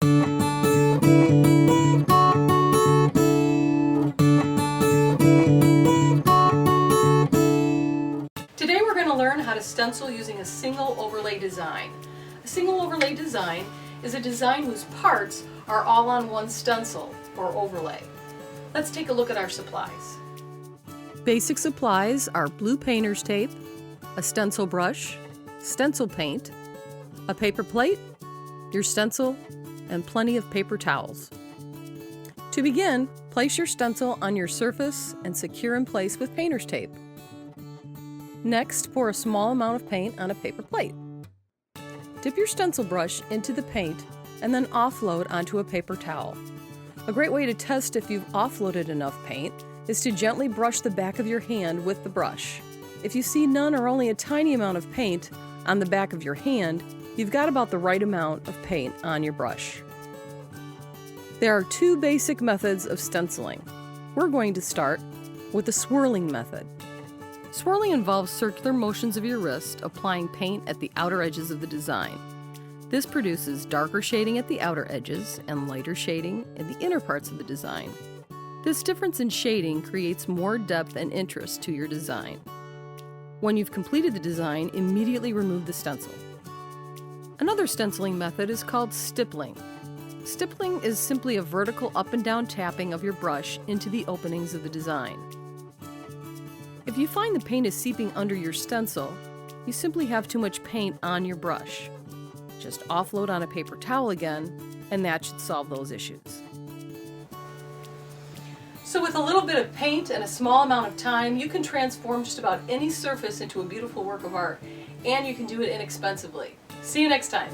Today we're going to learn how to stencil using a single overlay design. A single overlay design is a design whose parts are all on one stencil or overlay. Let's take a look at our supplies. Basic supplies are blue painter's tape, a stencil brush, stencil paint, a paper plate, your stencil, and plenty of paper towels. To begin, place your stencil on your surface and secure in place with painter's tape. Next, pour a small amount of paint on a paper plate. Dip your stencil brush into the paint and then offload onto a paper towel. A great way to test if you've offloaded enough paint is to gently brush the back of your hand with the brush. If you see none or only a tiny amount of paint on the back of your hand, you've got about the right amount of paint on your brush. There are two basic methods of stenciling. We're going to start with the swirling method. Swirling involves circular motions of your wrist, applying paint at the outer edges of the design. This produces darker shading at the outer edges and lighter shading in the inner parts of the design. This difference in shading creates more depth and interest to your design. When you've completed the design, immediately remove the stencil. Another stenciling method is called stippling. Stippling is simply a vertical up and down tapping of your brush into the openings of the design. If you find the paint is seeping under your stencil, you simply have too much paint on your brush. Just offload on a paper towel again, and that should solve those issues. So with a little bit of paint and a small amount of time, you can transform just about any surface into a beautiful work of art, and you can do it inexpensively. See you next time.